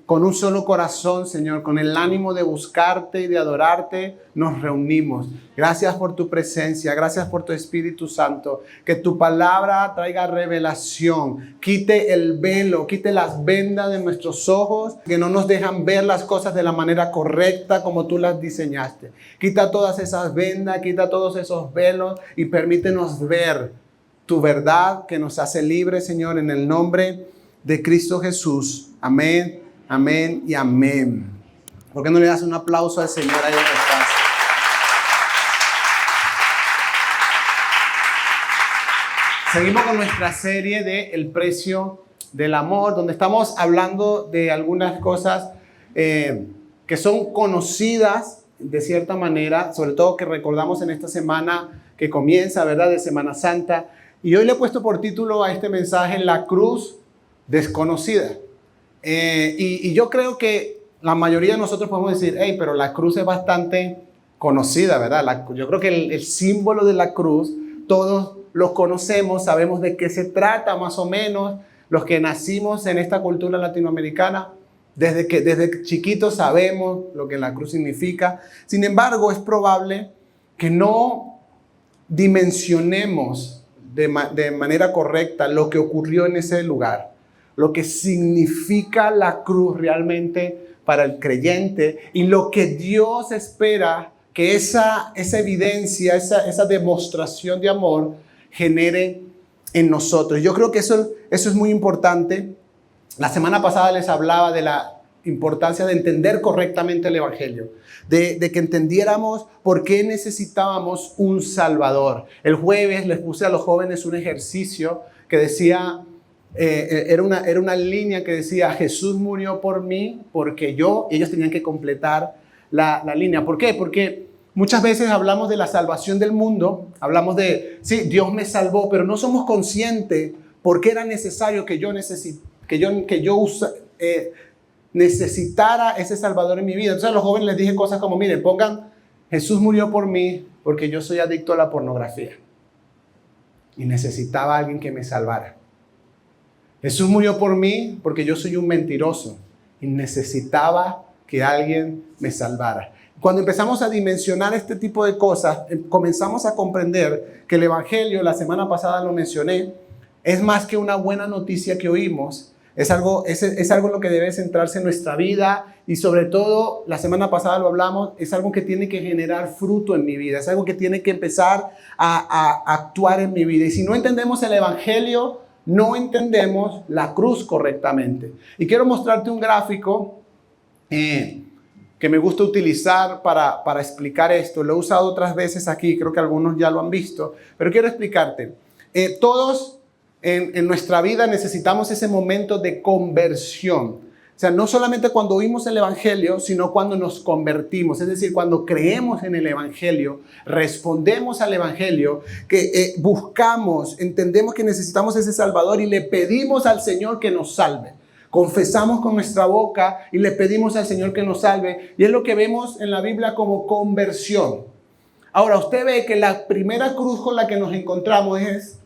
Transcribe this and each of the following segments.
con un solo corazón, Señor, con el ánimo de buscarte y de adorarte, nos reunimos. Gracias por tu presencia, gracias por tu Espíritu Santo. Que tu palabra traiga revelación, quite el velo, quite las vendas de nuestros ojos que no nos dejan ver las cosas de la manera correcta como tú las diseñaste. Quita todas esas vendas, quita todos esos velos y permítenos ver tu verdad que nos hace libres, Señor, en el nombre de Cristo Jesús. Amén. Amén y amén. ¿Por qué no le das un aplauso al Señor ahí donde estás? Seguimos con nuestra serie de El precio del amor, donde estamos hablando de algunas cosas que son conocidas de cierta manera, sobre todo que recordamos en esta semana que comienza, ¿verdad?, de Semana Santa. Y hoy le he puesto por título a este mensaje La cruz desconocida. Y yo creo que la mayoría de nosotros podemos decir, hey, pero la cruz es bastante conocida, ¿verdad? Yo creo que el símbolo de la cruz, todos lo conocemos, sabemos de qué se trata más o menos. Los que nacimos en esta cultura latinoamericana, desde chiquitos sabemos lo que la cruz significa. Sin embargo, es probable que no dimensionemos de manera correcta lo que ocurrió en ese lugar. Lo que significa la cruz realmente para el creyente y lo que Dios espera que esa evidencia, esa demostración de amor genere en nosotros. Yo creo que eso es muy importante. La semana pasada les hablaba de la importancia de entender correctamente el Evangelio, de que entendiéramos por qué necesitábamos un Salvador. El jueves les puse a los jóvenes un ejercicio que decía... Era una línea que decía, Jesús murió por mí, porque ellos tenían que completar la línea. ¿Por qué? Porque muchas veces hablamos de la salvación del mundo, hablamos de, sí, Dios me salvó, pero no somos conscientes por qué era necesario que yo necesitara ese Salvador en mi vida. Entonces a los jóvenes les dije cosas como, miren, pongan, Jesús murió por mí porque yo soy adicto a la pornografía y necesitaba a alguien que me salvara. Jesús murió por mí porque yo soy un mentiroso y necesitaba que alguien me salvara. Cuando empezamos a dimensionar este tipo de cosas, comenzamos a comprender que el Evangelio, la semana pasada lo mencioné, es más que una buena noticia que oímos. Es algo en lo que debe centrarse en nuestra vida y sobre todo, la semana pasada lo hablamos, es algo que tiene que generar fruto en mi vida. Es algo que tiene que empezar a actuar en mi vida. Y si no entendemos el Evangelio, no entendemos la cruz correctamente. Y quiero mostrarte un gráfico que me gusta utilizar para explicar esto. Lo he usado otras veces aquí, creo que algunos ya lo han visto, pero quiero explicarte. Todos en nuestra vida necesitamos ese momento de conversión. O sea, no solamente cuando oímos el Evangelio, sino cuando nos convertimos. Es decir, cuando creemos en el Evangelio, respondemos al Evangelio, que buscamos, entendemos que necesitamos ese Salvador y le pedimos al Señor que nos salve. Confesamos con nuestra boca y le pedimos al Señor que nos salve. Y es lo que vemos en la Biblia como conversión. Ahora, usted ve que la primera cruz con la que nos encontramos es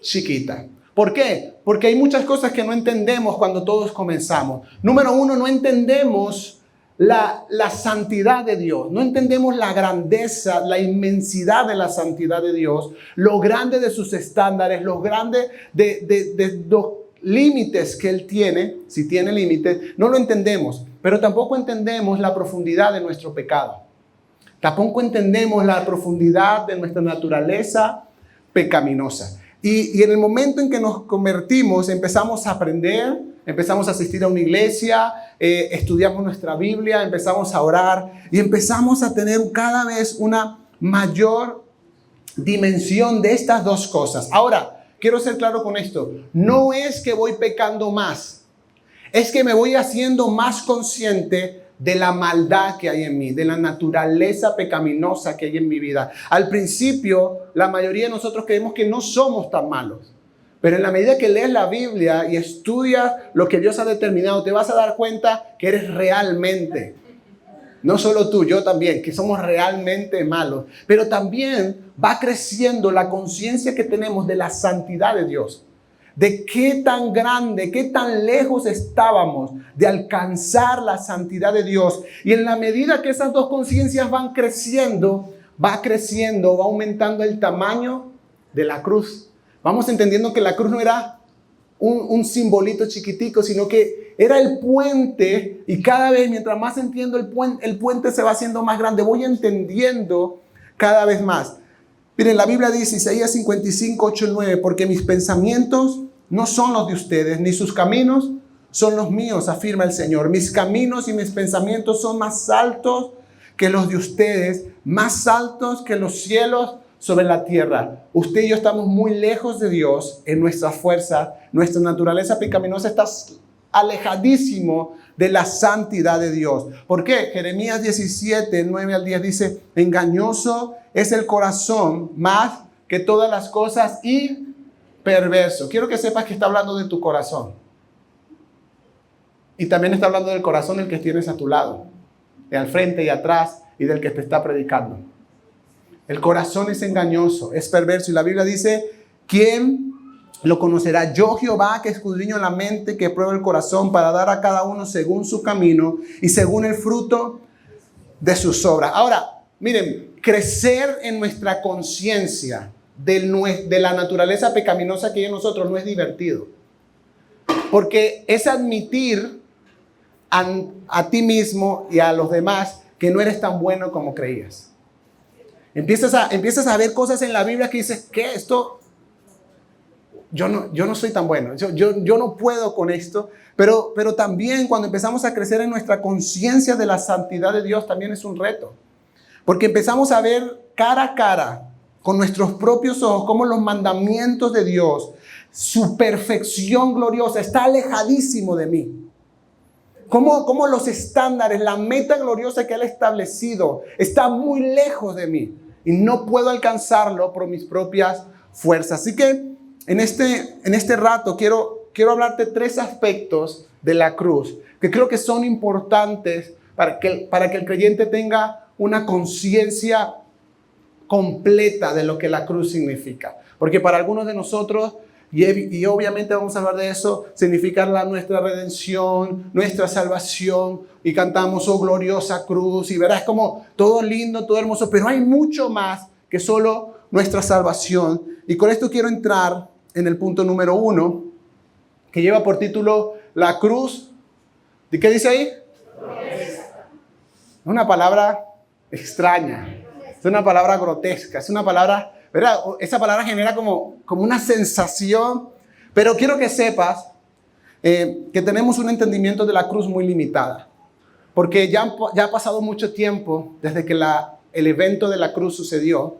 chiquita. ¿Por qué? Porque hay muchas cosas que no entendemos cuando todos comenzamos. Número uno, no entendemos la santidad de Dios. No entendemos la grandeza, la inmensidad de la santidad de Dios, lo grande de sus estándares, lo grande de los límites que Él tiene, si tiene límites, no lo entendemos. Pero tampoco entendemos la profundidad de nuestro pecado. Tampoco entendemos la profundidad de nuestra naturaleza pecaminosa. Y en el momento en que nos convertimos, empezamos a aprender, empezamos a asistir a una iglesia, estudiamos nuestra Biblia, empezamos a orar y empezamos a tener cada vez una mayor dimensión de estas dos cosas. Ahora, quiero ser claro con esto. No es que voy pecando más, es que me voy haciendo más consciente de la maldad que hay en mí, de la naturaleza pecaminosa que hay en mi vida. Al principio, la mayoría de nosotros creemos que no somos tan malos. Pero en la medida que lees la Biblia y estudias lo que Dios ha determinado, te vas a dar cuenta que eres realmente, no solo tú, yo también, que somos realmente malos. Pero también va creciendo la conciencia que tenemos de la santidad de Dios. de qué tan grande, qué tan lejos estábamos de alcanzar la santidad de Dios. Y en la medida que esas dos conciencias van creciendo, va aumentando el tamaño de la cruz. Vamos entendiendo que la cruz no era un simbolito chiquitico, sino que era el puente, y cada vez mientras más entiendo el puente se va haciendo más grande, voy entendiendo cada vez más. Miren, la Biblia dice, Isaías 55, 8 y 9, porque mis pensamientos no son los de ustedes, ni sus caminos son los míos, afirma el Señor. Mis caminos y mis pensamientos son más altos que los de ustedes, más altos que los cielos sobre la tierra. Usted y yo estamos muy lejos de Dios en nuestra fuerza. Nuestra naturaleza pecaminosa está alejadísimo de la santidad de Dios. ¿Por qué? Jeremías 17, 9 al 10 dice, engañoso es el corazón más que todas las cosas y perverso. Quiero que sepas que está hablando de tu corazón. Y también está hablando del corazón del que tienes a tu lado, de al frente y atrás, y del que te está predicando. El corazón es engañoso, es perverso. Y la Biblia dice, ¿quién lo conocerá? Yo, Jehová, que escudriño la mente, que pruebo el corazón, para dar a cada uno según su camino y según el fruto de sus obras. Ahora, miren, crecer en nuestra conciencia de la naturaleza pecaminosa que hay en nosotros no es divertido. Porque es admitir a ti mismo y a los demás que no eres tan bueno como creías. Empiezas a ver cosas en la Biblia que dices, ¿qué? Esto, yo no soy tan bueno, yo no puedo con esto. Pero también cuando empezamos a crecer en nuestra conciencia de la santidad de Dios, también es un reto. Porque empezamos a ver cara a cara, con nuestros propios ojos, cómo los mandamientos de Dios, su perfección gloriosa, está alejadísimo de mí. Cómo los estándares, la meta gloriosa que Él ha establecido, está muy lejos de mí. Y no puedo alcanzarlo por mis propias fuerzas. Así que en este rato quiero hablarte 3 aspectos de la cruz que creo que son importantes para que el creyente tenga una conciencia completa de lo que la cruz significa. Porque para algunos de nosotros, y obviamente vamos a hablar de eso, significa nuestra redención, nuestra salvación, y cantamos, oh gloriosa cruz, y verás como todo lindo, todo hermoso, pero hay mucho más que solo nuestra salvación. Y con esto quiero entrar en el punto número 1, que lleva por título la cruz. ¿De qué dice ahí? Una palabra extraña, es una palabra grotesca, es una palabra, ¿verdad? Esa palabra genera como una sensación, pero quiero que sepas que tenemos un entendimiento de la cruz muy limitada, porque ya ha pasado mucho tiempo desde que el evento de la cruz sucedió.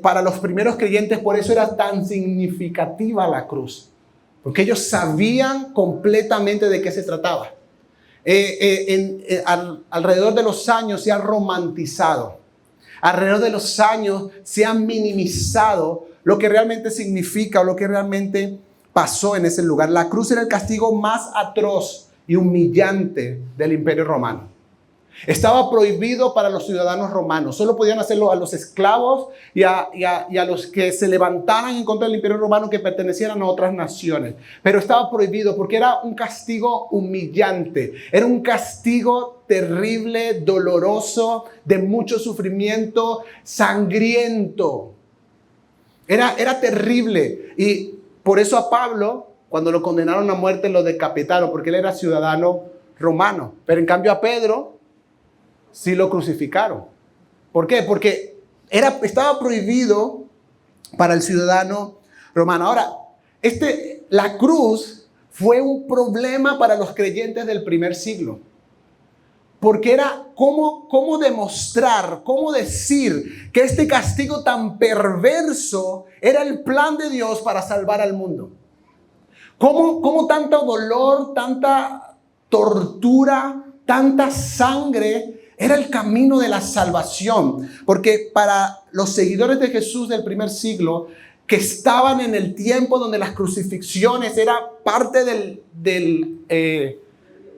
Para los primeros creyentes, por eso era tan significativa la cruz, porque ellos sabían completamente de qué se trataba. Alrededor de los años se ha romantizado, alrededor de los años se ha minimizado lo que realmente significa o lo que realmente pasó en ese lugar. La cruz era el castigo más atroz y humillante del Imperio Romano. Estaba prohibido para los ciudadanos romanos. Solo podían hacerlo a los esclavos y a los que se levantaran en contra del Imperio Romano, que pertenecieran a otras naciones. Pero estaba prohibido porque era un castigo humillante. Era un castigo terrible, doloroso, de mucho sufrimiento, sangriento. Era terrible. Y por eso a Pablo, cuando lo condenaron a muerte, lo decapitaron, porque él era ciudadano romano. Pero en cambio a Pedro sí lo crucificaron. ¿Por qué? Porque estaba prohibido para el ciudadano romano. Ahora, la cruz fue un problema para los creyentes del primer siglo. Porque era cómo demostrar, cómo decir que este castigo tan perverso era el plan de Dios para salvar al mundo. Cómo tanto dolor, tanta tortura, tanta sangre era el camino de la salvación. Porque para los seguidores de Jesús del primer siglo, que estaban en el tiempo donde las crucifixiones era parte del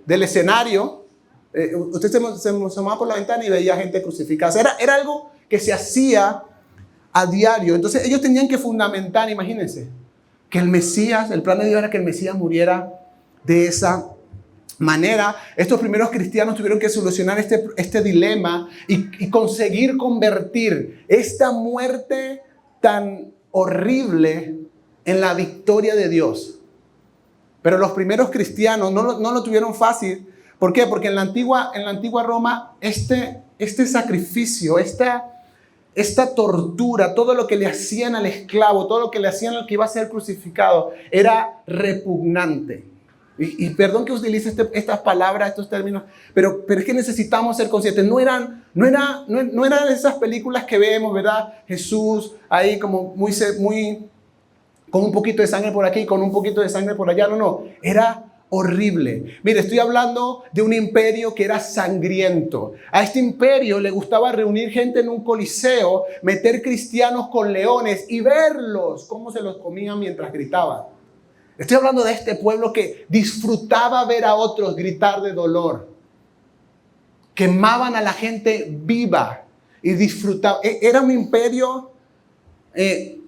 escenario, usted se asomaba por la ventana y veía gente crucificada. Era algo que se hacía a diario. Entonces ellos tenían que fundamentar, imagínense, que el Mesías, el plan de Dios era que el Mesías muriera de esa manera. Estos primeros cristianos tuvieron que solucionar este dilema y conseguir convertir esta muerte tan horrible en la victoria de Dios. Pero los primeros cristianos no lo tuvieron fácil. ¿Por qué? Porque en la antigua Roma este sacrificio, esta tortura, todo lo que le hacían al esclavo, todo lo que le hacían al que iba a ser crucificado, era repugnante. Y perdón que utilice estas palabras, estos términos, pero es que necesitamos ser conscientes. No eran esas películas que vemos, ¿verdad? Jesús ahí como muy con un poquito de sangre por aquí, con un poquito de sangre por allá. No, era horrible. Mire, estoy hablando de un imperio que era sangriento. A este imperio le gustaba reunir gente en un coliseo, meter cristianos con leones y verlos cómo se los comían mientras gritaban. Estoy hablando de este pueblo que disfrutaba ver a otros gritar de dolor. Quemaban a la gente viva y disfrutaban. Era un imperio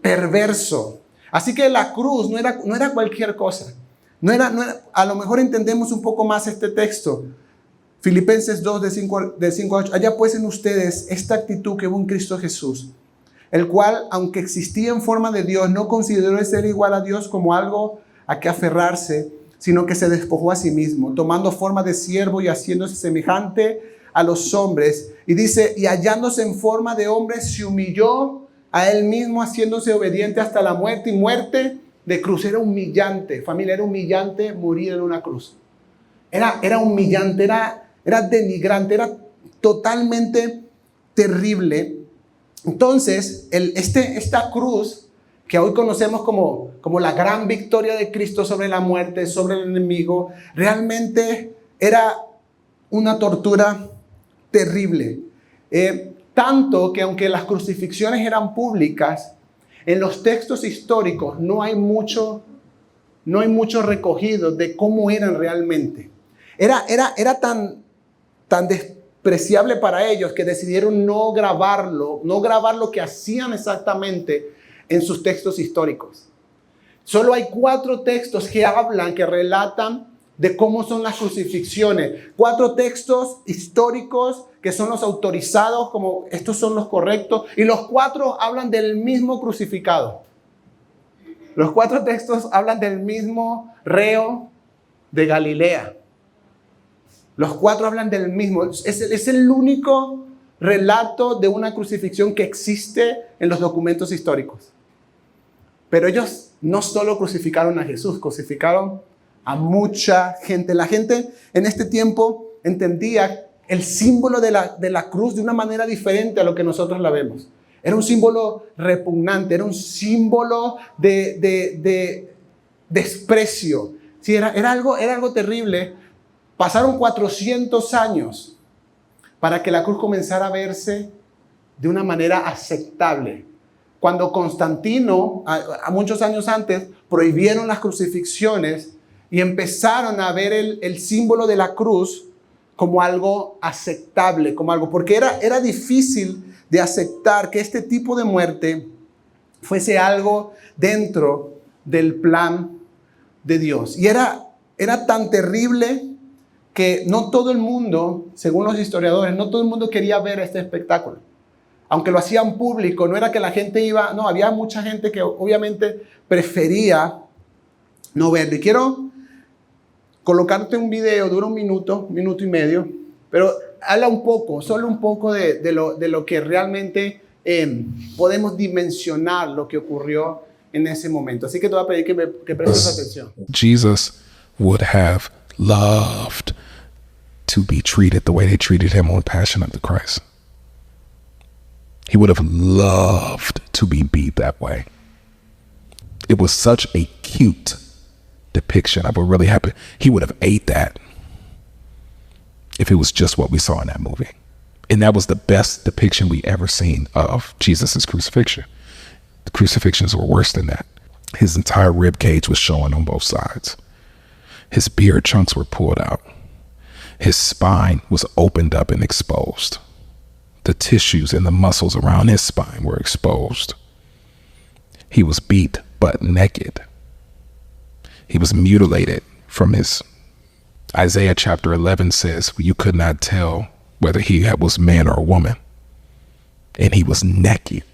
perverso. Así que la cruz no era cualquier cosa. No era, a lo mejor entendemos un poco más este texto. Filipenses 2, de 5 a 8. Haya pues en ustedes esta actitud que hubo en Cristo Jesús, el cual, aunque existía en forma de Dios, no consideró ser igual a Dios como algo a que aferrarse, sino que se despojó a sí mismo, tomando forma de siervo y haciéndose semejante a los hombres. Y dice, y hallándose en forma de hombre, se humilló a él mismo, haciéndose obediente hasta la muerte, y muerte de cruz. Era humillante, familia, era humillante morir en una cruz. Era humillante, era denigrante, era totalmente terrible. Entonces, esta cruz que hoy conocemos como la gran victoria de Cristo sobre la muerte, sobre el enemigo, realmente era una tortura terrible. Tanto que aunque las crucifixiones eran públicas, en los textos históricos no hay mucho recogido de cómo eran realmente. Era tan despreciable para ellos que decidieron no grabar lo que hacían exactamente en sus textos históricos. Solo hay 4 textos que relatan de cómo son las crucifixiones. 4 textos históricos que son los autorizados, como estos son los correctos, y los 4 hablan del mismo crucificado. Los 4 textos hablan del mismo reo de Galilea. Los 4 hablan del mismo. Es el único relato de una crucifixión que existe en los documentos históricos. Pero ellos no solo crucificaron a Jesús, crucificaron a mucha gente. La gente en este tiempo entendía el símbolo de la cruz de una manera diferente a lo que nosotros la vemos. Era un símbolo repugnante, era un símbolo de desprecio. Sí, era algo terrible. Pasaron 400 años para que la cruz comenzara a verse de una manera aceptable. Cuando Constantino, a muchos años antes, prohibieron las crucifixiones y empezaron a ver el símbolo de la cruz como algo aceptable, porque era difícil de aceptar que este tipo de muerte fuese algo dentro del plan de Dios. Y era tan terrible que no todo el mundo, según los historiadores, no todo el mundo quería ver este espectáculo. Aunque lo hacían público, no era que la gente iba, no, había mucha gente que obviamente prefería no verlo. Y quiero colocarte un video, dura un minuto y medio, pero habla un poco, solo un poco de lo que realmente podemos dimensionar lo que ocurrió en ese momento. Así que te voy a pedir que prestes atención. Jesus would have loved to be treated the way they treated him on Passion of the Christ. He would have loved to be beat that way. It was such a cute depiction. I would really happy. He would have ate that if it was just what we saw in that movie. And that was the best depiction we ever seen of Jesus's crucifixion. The crucifixions were worse than that. His entire rib cage was showing on both sides. His beard chunks were pulled out. His spine was opened up and exposed. The tissues and the muscles around his spine were exposed. He was beat butt naked. He was mutilated from his, Isaiah chapter 11 says, you could not tell whether he was man or woman. And he was naked.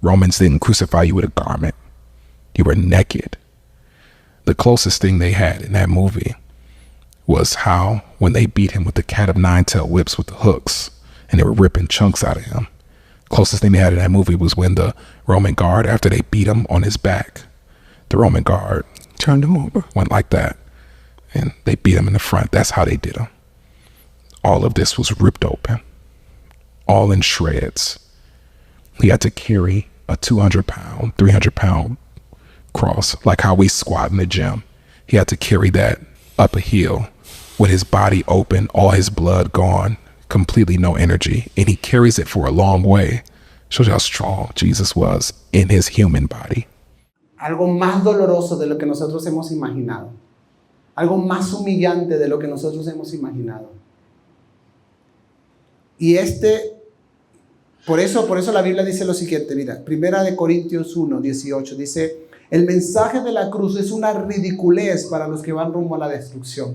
Romans didn't crucify you with a garment. You were naked. The closest thing they had in that movie was how when they beat him with the cat of nine-tailed whips with the hooks and they were ripping chunks out of him. Closest thing they had in that movie was when the Roman guard, after they beat him on his back, the Roman guard turned him over, went like that, and they beat him in the front. That's how they did him. All of this was ripped open, all in shreds. He had to carry a 200-pound, 300-pound cross, like how we squat in the gym. He had to carry that up a hill with his body open, all his blood gone, completely no energy, and he carries it for a long way. Shows you how strong Jesus was in his human body. Algo más doloroso de lo que nosotros hemos imaginado. Algo más humillante de lo que nosotros hemos imaginado. Y por eso la Biblia dice lo siguiente, mira, 1 Corintios 1, 18, dice, el mensaje de la cruz es una ridiculez para los que van rumbo a la destrucción.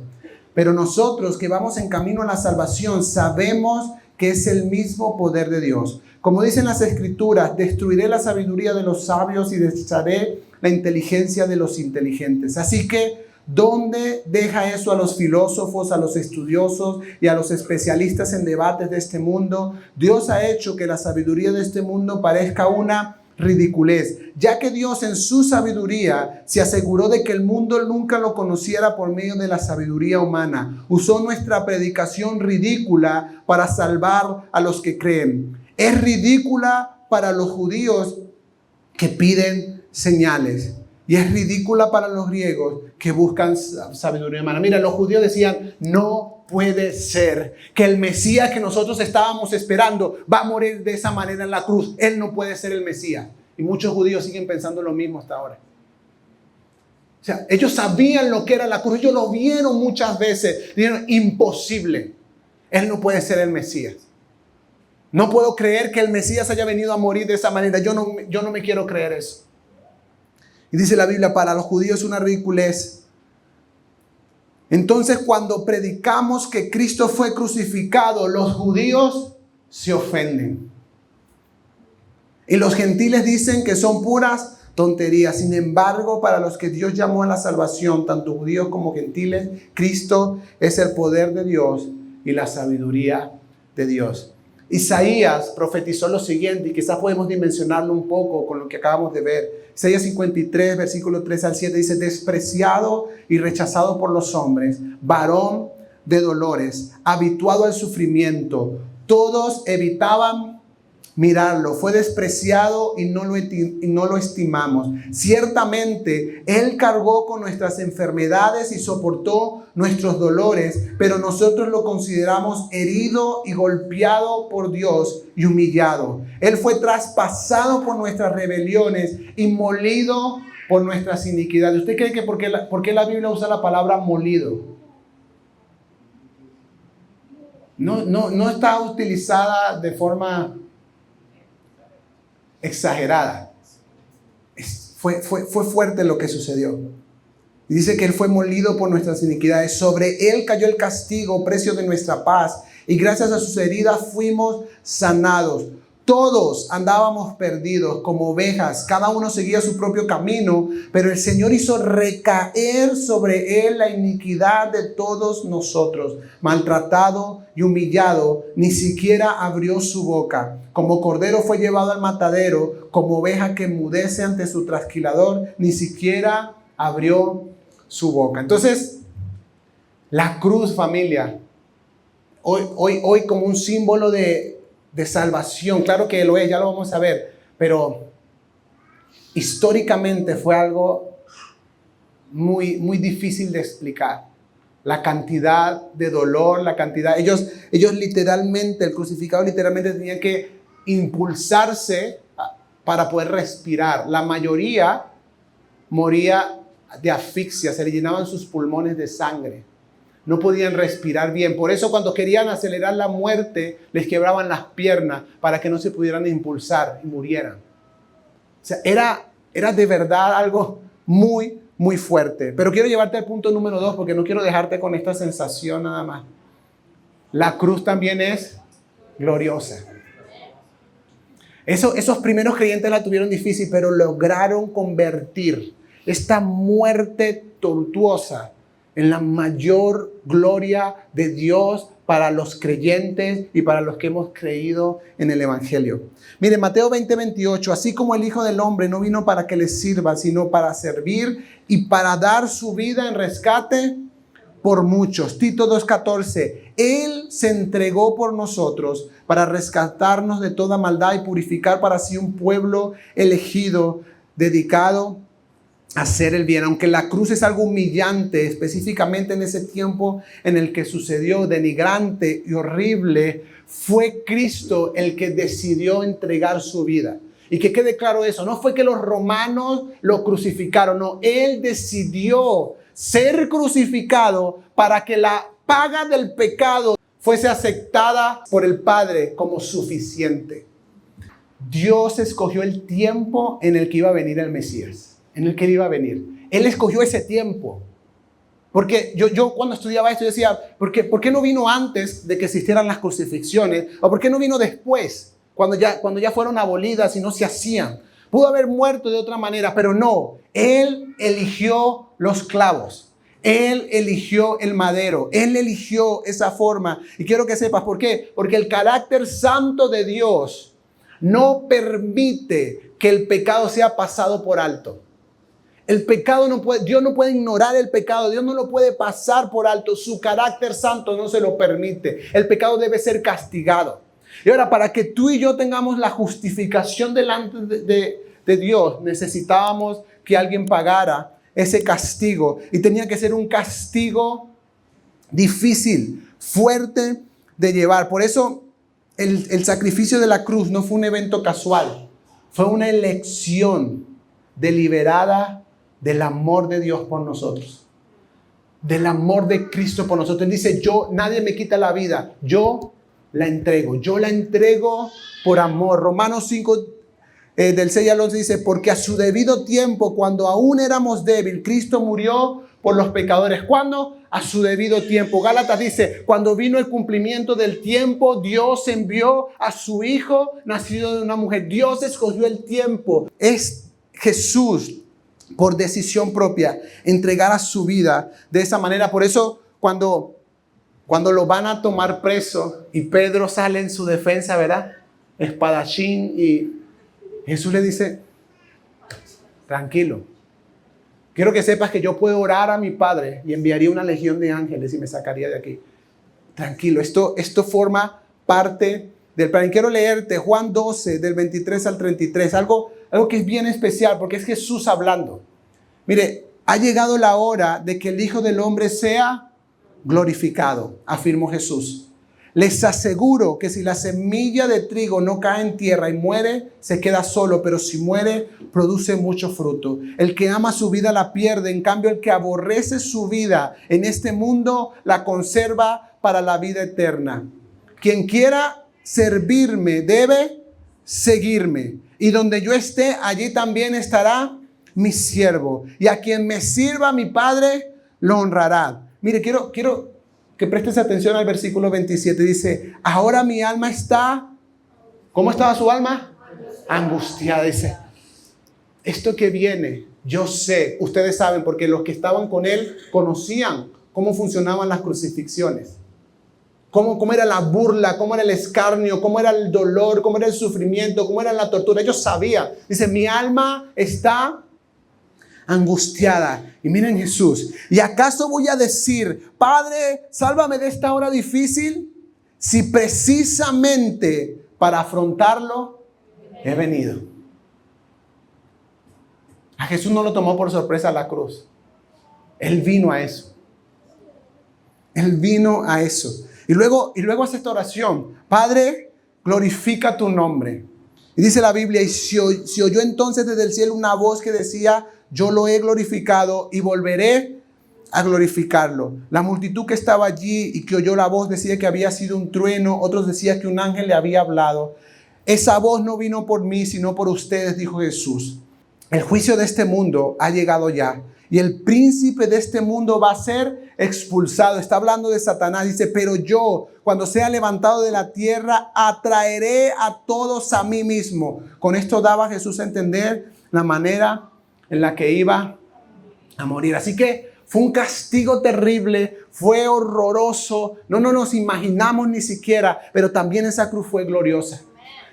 Pero nosotros que vamos en camino a la salvación sabemos que es el mismo poder de Dios. Como dicen las Escrituras, destruiré la sabiduría de los sabios y desecharé la inteligencia de los inteligentes. Así que, ¿dónde deja eso a los filósofos, a los estudiosos y a los especialistas en debates de este mundo? Dios ha hecho que la sabiduría de este mundo parezca una ridiculez, ya que Dios en su sabiduría se aseguró de que el mundo nunca lo conociera por medio de la sabiduría humana. Usó nuestra predicación ridícula para salvar a los que creen. Es ridícula para los judíos que piden señales y es ridícula para los griegos que buscan sabiduría humana. Mira, los judíos decían, no puede ser que el Mesías que nosotros estábamos esperando va a morir de esa manera en la cruz. Él no puede ser el Mesías. Y muchos judíos siguen pensando lo mismo hasta ahora. O sea, ellos sabían lo que era la cruz. Ellos lo vieron muchas veces. Dijeron, imposible. Él no puede ser el Mesías. No puedo creer que el Mesías haya venido a morir de esa manera. Yo no me quiero creer eso. Y dice la Biblia, para los judíos es una ridiculez. Entonces, cuando predicamos que Cristo fue crucificado, los judíos se ofenden. Y los gentiles dicen que son puras tonterías. Sin embargo, para los que Dios llamó a la salvación, tanto judíos como gentiles, Cristo es el poder de Dios y la sabiduría de Dios. Isaías profetizó lo siguiente, y quizás podemos dimensionarlo un poco con lo que acabamos de ver. Isaías 53, versículo 3 al 7, dice, despreciado y rechazado por los hombres, varón de dolores, habituado al sufrimiento. Todos evitaban mirarlo, fue despreciado y no lo estimamos. Ciertamente, Él cargó con nuestras enfermedades y soportó nuestros dolores, pero nosotros lo consideramos herido y golpeado por Dios y humillado. Él fue traspasado por nuestras rebeliones y molido por nuestras iniquidades. ¿Usted cree que por qué la Biblia usa la palabra molido? No está utilizada de forma exagerada. Fue fuerte lo que sucedió. Y dice que Él fue molido por nuestras iniquidades. Sobre Él cayó el castigo, precio de nuestra paz. Y gracias a sus heridas fuimos sanados. Todos andábamos perdidos como ovejas. Cada uno seguía su propio camino. Pero el Señor hizo recaer sobre Él la iniquidad de todos nosotros. Maltratado y humillado, ni siquiera abrió su boca. Como cordero fue llevado al matadero. Como oveja que enmudece ante su trasquilador, ni siquiera abrió su boca. Entonces, la cruz, familia, hoy como un símbolo de salvación, claro que lo es, ya lo vamos a ver, pero históricamente fue algo muy, muy difícil de explicar. La cantidad de dolor, ellos literalmente, el crucificado literalmente tenía que impulsarse para poder respirar. La mayoría moría de asfixia, se le llenaban sus pulmones de sangre. No podían respirar bien. Por eso cuando querían acelerar la muerte, les quebraban las piernas para que no se pudieran impulsar y murieran. O sea, era de verdad algo muy, muy fuerte. Pero quiero llevarte al punto número 2 porque no quiero dejarte con esta sensación nada más. La cruz también es gloriosa. Esos primeros creyentes la tuvieron difícil, pero lograron convertir esta muerte tortuosa en la mayor gloria de Dios para los creyentes y para los que hemos creído en el Evangelio. Mire, Mateo 20:28, así como el Hijo del Hombre no vino para que les sirva, sino para servir y para dar su vida en rescate por muchos. Tito 2:14, Él se entregó por nosotros para rescatarnos de toda maldad y purificar para sí un pueblo elegido, dedicado a hacer el bien. Aunque la cruz es algo humillante, específicamente en ese tiempo en el que sucedió, denigrante y horrible, fue Cristo el que decidió entregar su vida. Y que quede claro eso, no fue que los romanos lo crucificaron, no, Él decidió ser crucificado para que la paga del pecado fuese aceptada por el Padre como suficiente. Dios escogió el tiempo en el que iba a venir el Mesías, en el que él iba a venir. Él escogió ese tiempo. Porque yo cuando estudiaba esto, yo decía, ¿por qué no vino antes de que existieran las crucifixiones? ¿O por qué no vino después, cuando ya fueron abolidas y no se hacían? Pudo haber muerto de otra manera, pero no. Él eligió los clavos. Él eligió el madero. Él eligió esa forma. Y quiero que sepas por qué. Porque el carácter santo de Dios no permite que el pecado sea pasado por alto. El pecado Dios no puede ignorar el pecado. Dios no lo puede pasar por alto. Su carácter santo no se lo permite. El pecado debe ser castigado. Y ahora, para que tú y yo tengamos la justificación delante de Dios, necesitábamos que alguien pagara ese castigo. Y tenía que ser un castigo difícil, fuerte de llevar. Por eso el sacrificio de la cruz no fue un evento casual. Fue una elección deliberada del amor de Dios por nosotros. Del amor de Cristo por nosotros. Él dice, nadie me quita la vida. Yo la entrego por amor. Romanos 5, del 6 al 11 dice, porque a su debido tiempo, cuando aún éramos débiles, Cristo murió por los pecadores. ¿Cuándo? A su debido tiempo. Gálatas dice, cuando vino el cumplimiento del tiempo, Dios envió a su Hijo, nacido de una mujer. Dios escogió el tiempo. Es Jesús, por decisión propia, entregara su vida de esa manera. Por eso, cuando lo van a tomar preso y Pedro sale en su defensa, ¿verdad? Espadachín, y Jesús le dice, tranquilo, quiero que sepas que yo puedo orar a mi Padre y enviaría una legión de ángeles y me sacaría de aquí. Tranquilo, esto forma parte del plan. Quiero leerte Juan 12, del 23 al 33, algo que es bien especial porque es Jesús hablando. Mire, ha llegado la hora de que el Hijo del Hombre sea glorificado, afirmó Jesús. Les aseguro que si la semilla de trigo no cae en tierra y muere, se queda solo, pero si muere, produce mucho fruto. El que ama su vida la pierde, en cambio el que aborrece su vida en este mundo la conserva para la vida eterna. Quien quiera servirme debe seguirme, y donde yo esté, allí también estará mi siervo, y a quien me sirva mi Padre lo honrará. Mire, quiero que prestes atención al versículo 27. Dice, ahora mi alma está, ¿cómo estaba su alma? Angustiada. Dice, esto que viene, yo sé, ustedes saben, porque los que estaban con él conocían cómo funcionaban las crucifixiones. Cómo era la burla, cómo era el escarnio, cómo era el dolor, cómo era el sufrimiento, cómo era la tortura. Ellos sabían. Dice, mi alma está angustiada. Y miren Jesús, ¿y acaso voy a decir, Padre, sálvame de esta hora difícil? Si precisamente para afrontarlo he venido. A Jesús no lo tomó por sorpresa la cruz. Él vino a eso. Él vino a eso. Y luego hace esta oración. Padre, glorifica tu nombre. Y dice la Biblia, y se oyó entonces desde el cielo una voz que decía, yo lo he glorificado y volveré a glorificarlo. La multitud que estaba allí y que oyó la voz decía que había sido un trueno. Otros decían que un ángel le había hablado. Esa voz no vino por mí, sino por ustedes, dijo Jesús. El juicio de este mundo ha llegado ya. y el príncipe de este mundo va a ser expulsado. Está hablando de Satanás. Dice, pero yo, cuando sea levantado de la tierra, atraeré a todos a mí mismo. Con esto daba Jesús a entender la manera en la que iba a morir. Así que fue un castigo terrible, fue horroroso. No nos imaginamos ni siquiera, pero también esa cruz fue gloriosa.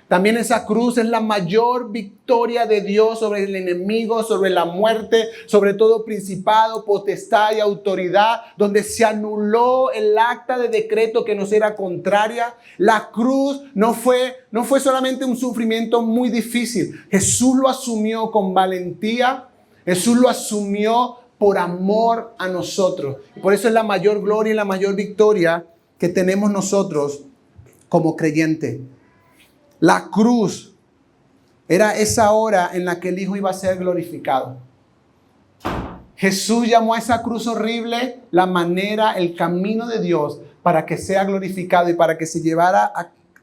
También esa cruz es la mayor victoria de Dios sobre el enemigo, sobre la muerte, sobre todo principado, potestad y autoridad, donde se anuló el acta de decreto que nos era contraria. La cruz no fue solamente un sufrimiento muy difícil. Jesús lo asumió con valentía. Jesús lo asumió por amor a nosotros. Y por eso es la mayor gloria y la mayor victoria que tenemos nosotros como creyentes. La cruz era esa hora en la que el Hijo iba a ser glorificado. Jesús llamó a esa cruz horrible la manera, el camino de Dios para que sea glorificado y para que se llevara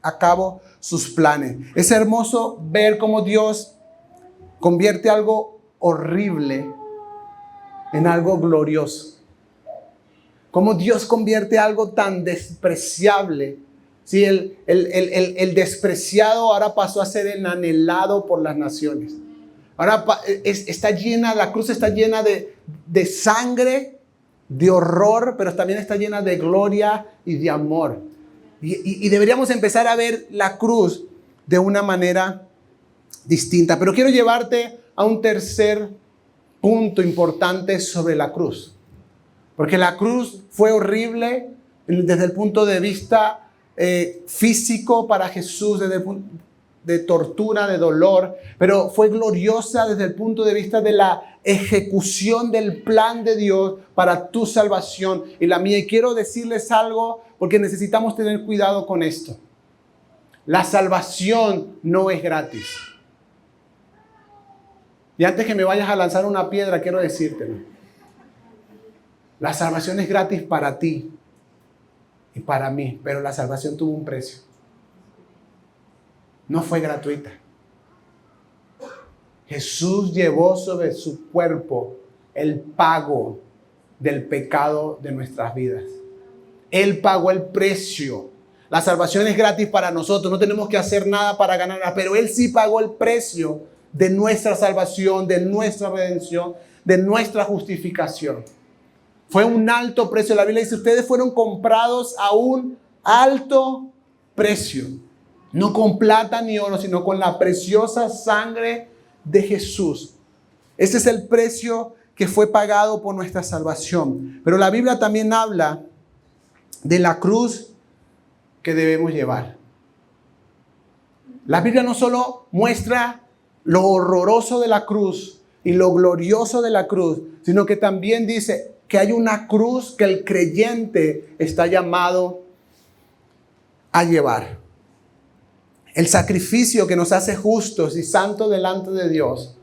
a cabo sus planes. Es hermoso ver cómo Dios convierte algo horrible en algo glorioso. Cómo Dios convierte algo tan despreciable. Sí, el despreciado ahora pasó a ser el anhelado por las naciones. Ahora está llena, la cruz está llena de sangre, de horror, pero también está llena de gloria y de amor. Y deberíamos empezar a ver la cruz de una manera distinta. Pero quiero llevarte a un tercer punto importante sobre la cruz. Porque la cruz fue horrible desde el punto de vista físico para Jesús, desde el punto de tortura, de dolor, pero fue gloriosa desde el punto de vista de la ejecución del plan de Dios para tu salvación y la mía. Y quiero decirles algo porque necesitamos tener cuidado con esto. La salvación no es gratis. Y antes que me vayas a lanzar una piedra, quiero decírtelo. La salvación es gratis para ti y para mí, pero la salvación tuvo un precio. No fue gratuita. Jesús llevó sobre su cuerpo el pago del pecado de nuestras vidas. Él pagó el precio. La salvación es gratis para nosotros, no tenemos que hacer nada para ganarla, pero Él sí pagó el precio de nuestra salvación, de nuestra redención, de nuestra justificación. Fue un alto precio. La Biblia dice, ustedes fueron comprados a un alto precio. No con plata ni oro, sino con la preciosa sangre de Jesús. Ese es el precio que fue pagado por nuestra salvación. Pero la Biblia también habla de la cruz que debemos llevar. La Biblia no solo muestra lo horroroso de la cruz y lo glorioso de la cruz, sino que también dice que hay una cruz que el creyente está llamado a llevar. El sacrificio que nos hace justos y santos delante de Dios.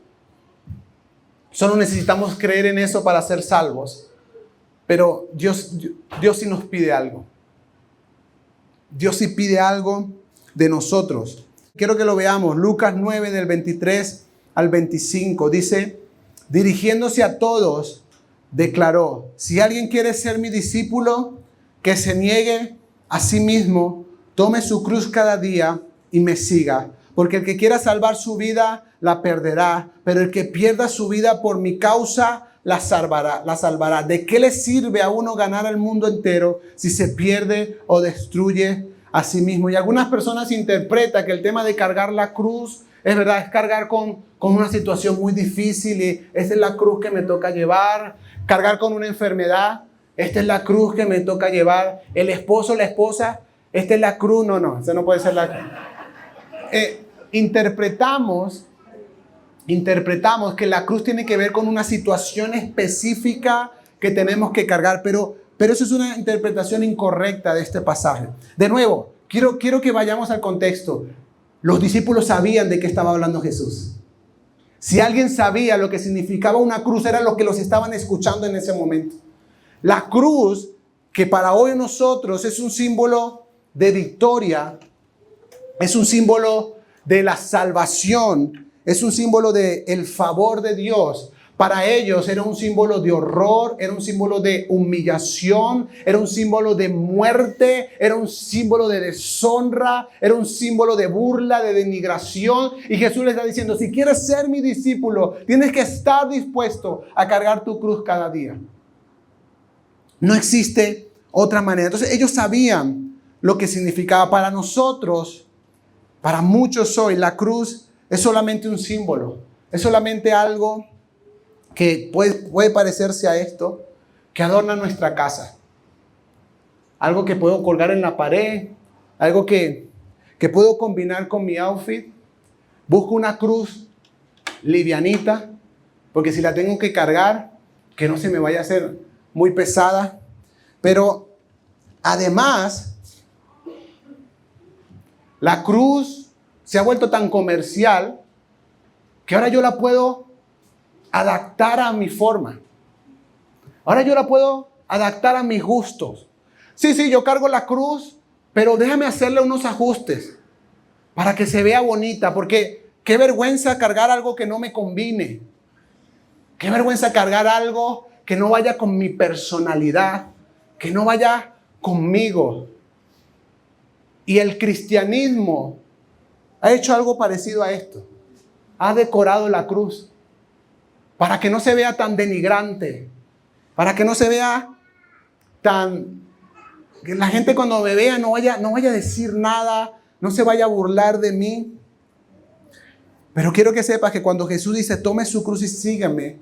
Solo necesitamos creer en eso para ser salvos. Pero Dios sí nos pide algo. Dios sí pide algo de nosotros. Quiero que lo veamos. Lucas 9 del 23 al 25 dice, dirigiéndose a todos, declaró, si alguien quiere ser mi discípulo, que se niegue a sí mismo, tome su cruz cada día y me siga. Porque el que quiera salvar su vida, la perderá. Pero el que pierda su vida por mi causa, la salvará. ¿De qué le sirve a uno ganar el mundo entero si se pierde o destruye a sí mismo? Y algunas personas interpretan que el tema de cargar la cruz, es verdad, es cargar con una situación muy difícil y esta es la cruz que me toca llevar. Cargar con una enfermedad, esta es la cruz que me toca llevar. El esposo, la esposa, esta es la cruz. No, esa no puede ser la cruz. Interpretamos que la cruz tiene que ver con una situación específica que tenemos que cargar, pero eso es una interpretación incorrecta de este pasaje. De nuevo, quiero que vayamos al contexto. Los discípulos sabían de qué estaba hablando Jesús. Si alguien sabía lo que significaba una cruz, era lo que los estaban escuchando en ese momento. La cruz, que para hoy nosotros es un símbolo de victoria, es un símbolo de la salvación, es un símbolo del favor de Dios. Para ellos era un símbolo de horror, era un símbolo de humillación, era un símbolo de muerte, era un símbolo de deshonra, era un símbolo de burla, de denigración. Y Jesús les está diciendo, si quieres ser mi discípulo, tienes que estar dispuesto a cargar tu cruz cada día. No existe otra manera. Entonces ellos sabían lo que significaba. Para nosotros, para muchos hoy, la cruz es solamente un símbolo, es solamente algo que puede parecerse a esto, que adorna nuestra casa. Algo que puedo colgar en la pared, algo que puedo combinar con mi outfit. Busco una cruz livianita, porque si la tengo que cargar, que no se me vaya a hacer muy pesada. Pero además, la cruz se ha vuelto tan comercial que ahora yo la puedo adaptar a mi forma. Ahora yo la puedo adaptar a mis gustos. Sí, yo cargo la cruz, pero déjame hacerle unos ajustes para que se vea bonita, porque qué vergüenza cargar algo que no me combine. Qué vergüenza cargar algo que no vaya con mi personalidad, que no vaya conmigo. Y el cristianismo ha hecho algo parecido a esto. Ha decorado la cruz para que no se vea tan denigrante, para que no se vea tan... que la gente cuando me vea no vaya a decir nada, no se vaya a burlar de mí. Pero quiero que sepas que cuando Jesús dice, tome su cruz y sígueme,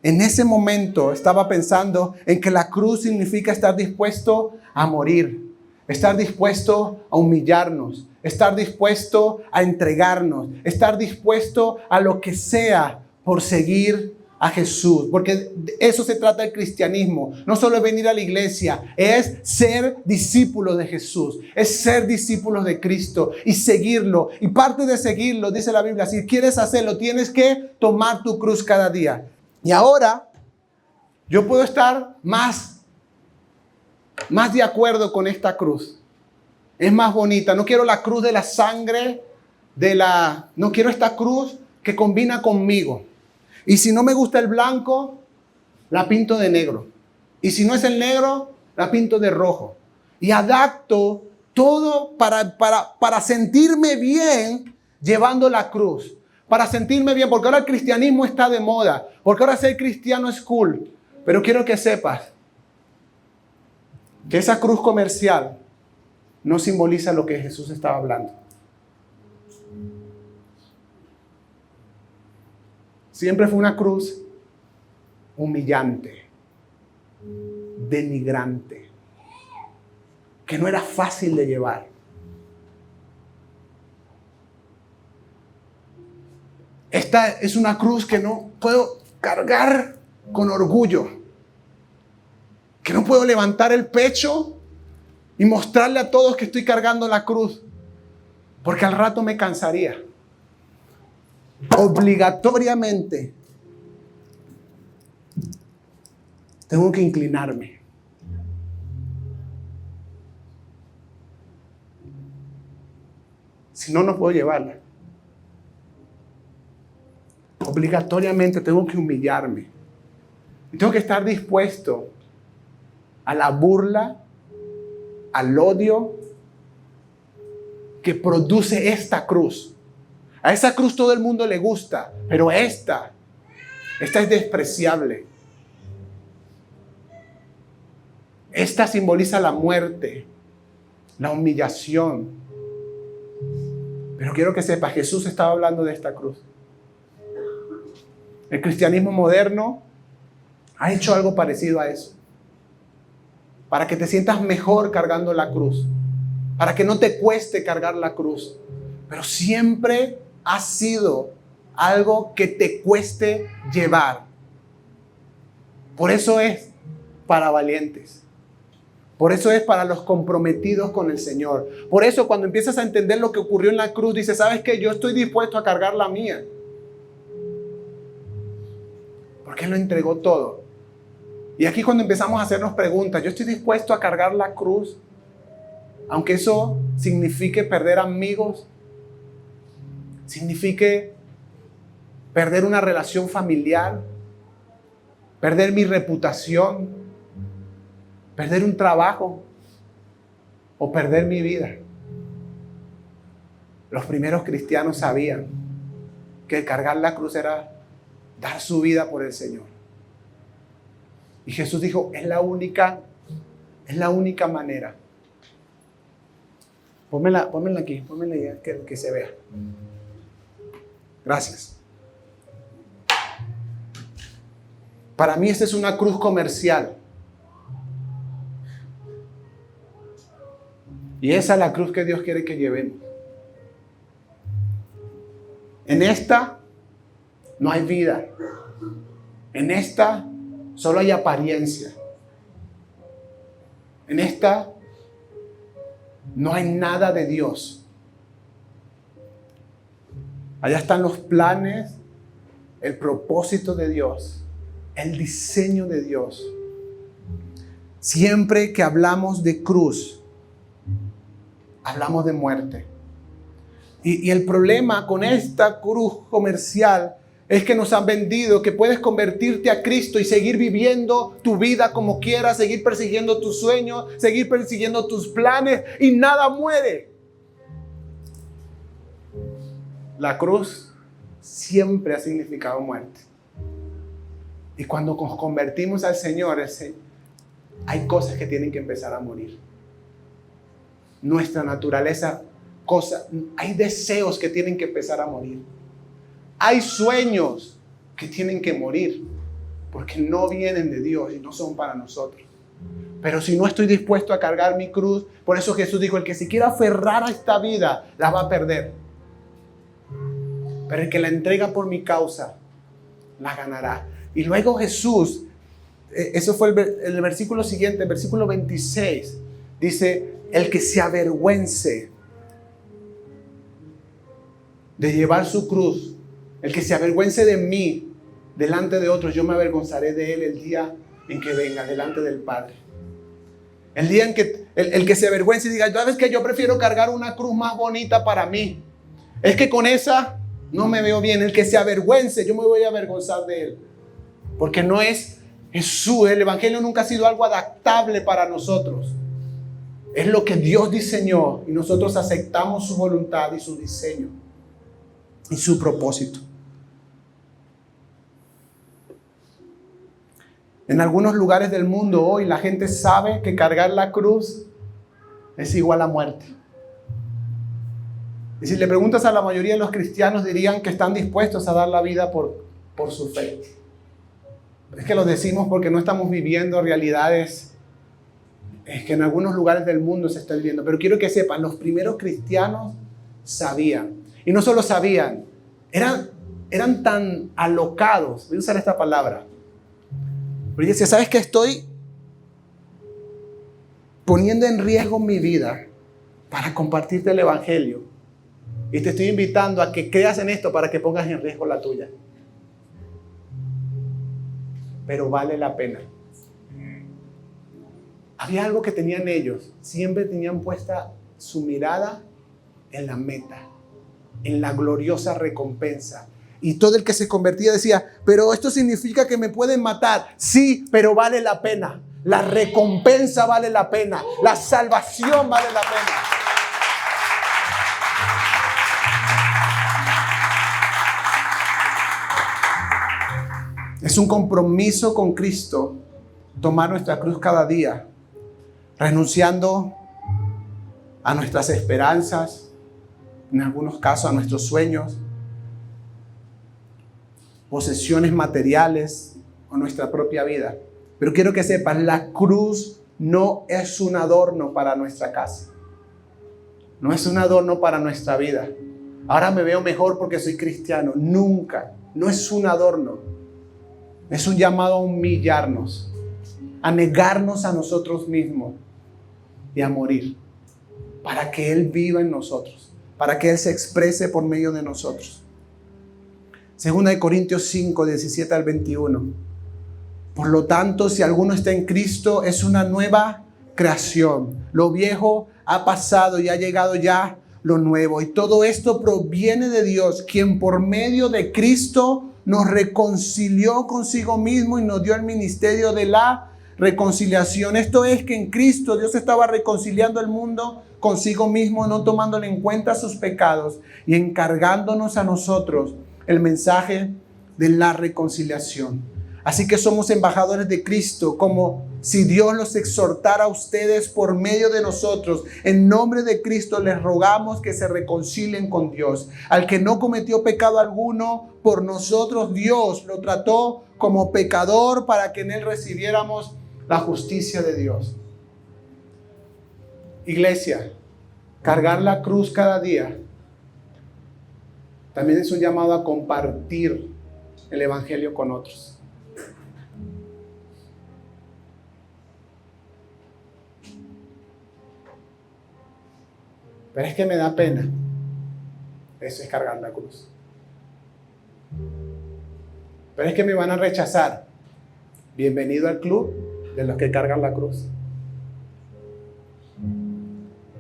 en ese momento estaba pensando en que la cruz significa estar dispuesto a morir, estar dispuesto a humillarnos, estar dispuesto a entregarnos, estar dispuesto a lo que sea por seguir a Jesús, porque de eso se trata el cristianismo. No solo es venir a la iglesia, es ser discípulos de Jesús, es ser discípulos de Cristo y seguirlo. Y parte de seguirlo, dice la Biblia, si quieres hacerlo, tienes que tomar tu cruz cada día. Y ahora yo puedo estar más de acuerdo con esta cruz. Es más bonita. No quiero la cruz de la sangre, no quiero esta cruz que combina conmigo. Y si no me gusta el blanco, la pinto de negro. Y si no es el negro, la pinto de rojo. Y adapto todo para sentirme bien llevando la cruz. Para sentirme bien, porque ahora el cristianismo está de moda. Porque ahora ser cristiano es cool. Pero quiero que sepas que esa cruz comercial no simboliza lo que Jesús estaba hablando. Siempre fue una cruz humillante, denigrante, que no era fácil de llevar. Esta es una cruz que no puedo cargar con orgullo, que no puedo levantar el pecho y mostrarle a todos que estoy cargando la cruz, porque al rato me cansaría. Obligatoriamente tengo que inclinarme. Si no, no puedo llevarla. Obligatoriamente tengo que humillarme. Y tengo que estar dispuesto a la burla, al odio que produce esta cruz. A esa cruz todo el mundo le gusta, pero esta es despreciable. Esta simboliza la muerte, la humillación. Pero quiero que sepas, Jesús estaba hablando de esta cruz. El cristianismo moderno ha hecho algo parecido a eso. Para que te sientas mejor cargando la cruz. Para que no te cueste cargar la cruz. Pero siempre ha sido algo que te cueste llevar. Por eso es para valientes. Por eso es para los comprometidos con el Señor. Por eso cuando empiezas a entender lo que ocurrió en la cruz, dices, ¿sabes qué? Yo estoy dispuesto a cargar la mía. Porque Él lo entregó todo. Y aquí cuando empezamos a hacernos preguntas, yo estoy dispuesto a cargar la cruz, aunque eso signifique perder amigos, signifique perder una relación familiar, perder mi reputación, perder un trabajo o perder mi vida. Los primeros cristianos sabían que cargar la cruz era dar su vida por el Señor. Y Jesús dijo, es la única manera. Pónmela aquí, pónmela ahí, que se vea. Gracias. Para mí esta es una cruz comercial. Y esa es la cruz que Dios quiere que llevemos. En esta no hay vida. En esta solo hay apariencia. En esta no hay nada de Dios. Allá están los planes, el propósito de Dios, el diseño de Dios. Siempre que hablamos de cruz, hablamos de muerte. Y el problema con esta cruz comercial es que nos han vendido que puedes convertirte a Cristo y seguir viviendo tu vida como quieras, seguir persiguiendo tus sueños, seguir persiguiendo tus planes y nada muere. La cruz siempre ha significado muerte. Y cuando nos convertimos al Señor, hay cosas que tienen que empezar a morir. Nuestra naturaleza, hay deseos que tienen que empezar a morir. Hay sueños que tienen que morir porque no vienen de Dios y no son para nosotros. Pero si no estoy dispuesto a cargar mi cruz, por eso Jesús dijo, el que se quiera aferrar a esta vida, la va a perder. Pero el que la entrega por mi causa, la ganará. Y luego Jesús, eso fue el versículo siguiente, el versículo 26, dice, el que se avergüence de llevar su cruz, el que se avergüence de mí delante de otros, yo me avergonzaré de él el día en que venga delante del Padre. El día en que el que se avergüence y diga, ¿sabes qué? Yo prefiero cargar una cruz más bonita para mí. Es que con esa no me veo bien. El que se avergüence, yo me voy a avergonzar de él. Porque no es Jesús. El evangelio nunca ha sido algo adaptable para nosotros. Es lo que Dios diseñó y nosotros aceptamos su voluntad y su diseño y su propósito. En algunos lugares del mundo hoy la gente sabe que cargar la cruz es igual a muerte. Y si le preguntas a la mayoría de los cristianos, dirían que están dispuestos a dar la vida por su fe. Es que lo decimos porque no estamos viviendo realidades que en algunos lugares del mundo se están viviendo. Pero quiero que sepan, los primeros cristianos sabían. Y no solo sabían, eran tan alocados. Voy a usar esta palabra. Pero dice, ¿sabes qué? Estoy poniendo en riesgo mi vida para compartirte el evangelio. Y te estoy invitando a que creas en esto para que pongas en riesgo la tuya. Pero vale la pena. Había algo que tenían ellos. Siempre tenían puesta su mirada en la meta, en la gloriosa recompensa. Y todo el que se convertía decía, pero esto significa que me pueden matar. Sí, pero vale la pena. La recompensa vale la pena. La salvación vale la pena. Es un compromiso con Cristo tomar nuestra cruz cada día, renunciando a nuestras esperanzas, en algunos casos a nuestros sueños, posesiones materiales o nuestra propia vida. Pero quiero que sepan, la cruz no es un adorno para nuestra casa. No es un adorno para nuestra vida. Ahora me veo mejor porque soy cristiano. Nunca. No es un adorno. Es un llamado a humillarnos, a negarnos a nosotros mismos y a morir para que Él viva en nosotros, para que Él se exprese por medio de nosotros. Segunda de Corintios 5, 17 al 21. Por lo tanto, si alguno está en Cristo, es una nueva creación. Lo viejo ha pasado y ha llegado ya lo nuevo. Y todo esto proviene de Dios, quien por medio de Cristo nos reconcilió consigo mismo y nos dio el ministerio de la reconciliación. Esto es que en Cristo Dios estaba reconciliando el mundo consigo mismo, no tomándole en cuenta sus pecados y encargándonos a nosotros el mensaje de la reconciliación. Así que somos embajadores de Cristo, como si Dios los exhortara a ustedes por medio de nosotros. En nombre de Cristo les rogamos que se reconcilien con Dios. Al que no cometió pecado alguno, por nosotros Dios lo trató como pecador para que en él recibiéramos la justicia de Dios. Iglesia, cargar la cruz cada día también es un llamado a compartir el evangelio con otros. Pero es que me da pena. Eso es cargar la cruz. Pero es que me van a rechazar. Bienvenido al club de los que cargan la cruz.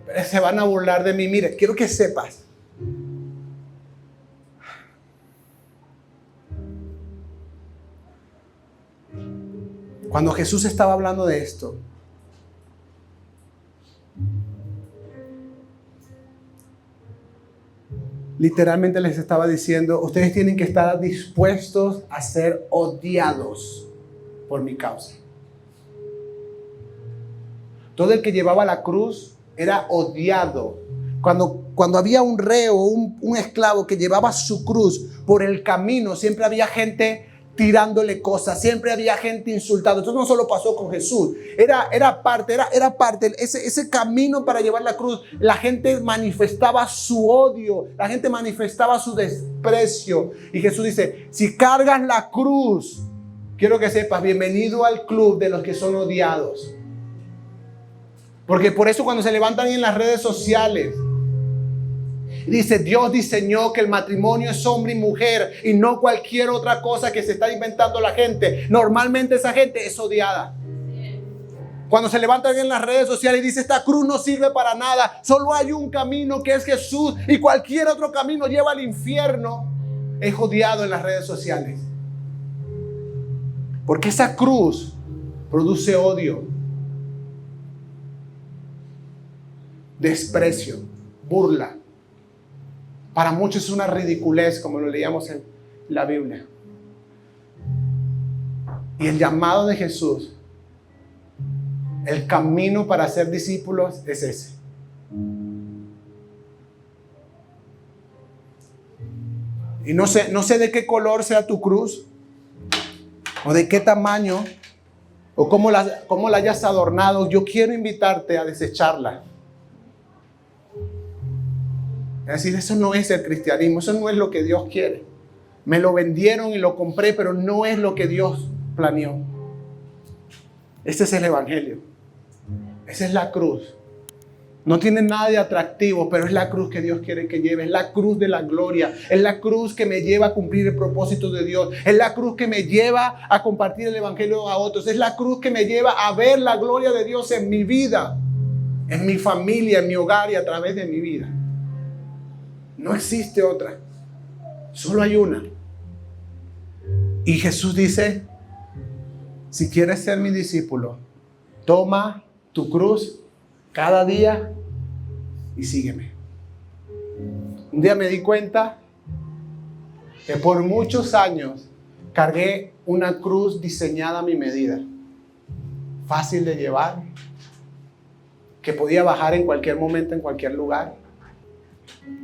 Pero se van a burlar de mí. Mire, quiero que sepas. Cuando Jesús estaba hablando de esto, literalmente les estaba diciendo, ustedes tienen que estar dispuestos a ser odiados por mi causa. Todo el que llevaba la cruz era odiado. Cuando había un reo, un esclavo que llevaba su cruz por el camino, siempre había gente tirándole cosas, siempre había gente insultando. Esto no solo pasó con Jesús, era parte, ese camino para llevar la cruz. La gente manifestaba su odio, la gente manifestaba su desprecio. Y Jesús dice, si cargas la cruz, quiero que sepas, bienvenido al club de los que son odiados. Porque por eso cuando se levantan en las redes sociales, dice, Dios diseñó que el matrimonio es hombre y mujer y no cualquier otra cosa que se está inventando la gente. Normalmente esa gente es odiada. Cuando se levantan en las redes sociales y dice, esta cruz no sirve para nada, solo hay un camino que es Jesús y cualquier otro camino lleva al infierno, es odiado en las redes sociales. Porque esa cruz produce odio, desprecio, burla. Para muchos es una ridiculez, como lo leíamos en la Biblia. Y el llamado de Jesús, el camino para ser discípulos es ese. Y no sé de qué color sea tu cruz, o de qué tamaño, o cómo la hayas adornado. Yo quiero invitarte a desecharla. Es decir, eso no es el cristianismo, eso no es lo que Dios quiere. Me lo vendieron y lo compré, pero no es lo que Dios planeó. Este es el evangelio. Esa es la cruz. No tiene nada de atractivo, pero es la cruz que Dios quiere que lleve. Es la cruz de la gloria. Es la cruz que me lleva a cumplir el propósito de Dios. Es la cruz que me lleva a compartir el evangelio a otros. Es la cruz que me lleva a ver la gloria de Dios en mi vida, en mi familia, en mi hogar y a través de mi vida. No existe otra. Solo hay una. Y Jesús dice, si quieres ser mi discípulo, toma tu cruz cada día y sígueme. Un día me di cuenta que por muchos años cargué una cruz diseñada a mi medida. Fácil de llevar, que podía bajar en cualquier momento, en cualquier lugar,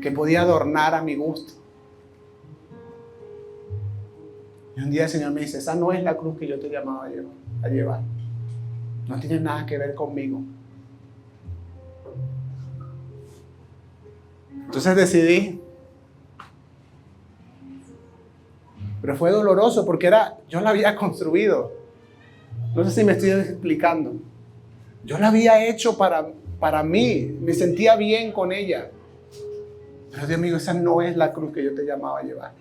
que podía adornar a mi gusto. Y un día el Señor me dice, esa no es la cruz que yo te llamaba a llevar. No tiene nada que ver conmigo. Entonces decidí. Pero fue doloroso porque yo la había construido. No sé si me estoy explicando. Yo la había hecho para mí. Me sentía bien con ella. Pero Dios mío, esa no es la cruz que yo te llamaba a llevar.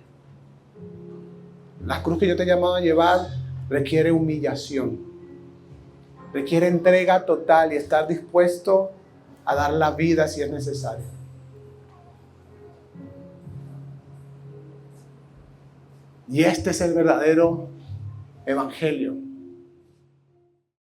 La cruz que yo te llamaba a llevar requiere humillación. Requiere entrega total y estar dispuesto a dar la vida si es necesario. Y este es el verdadero evangelio.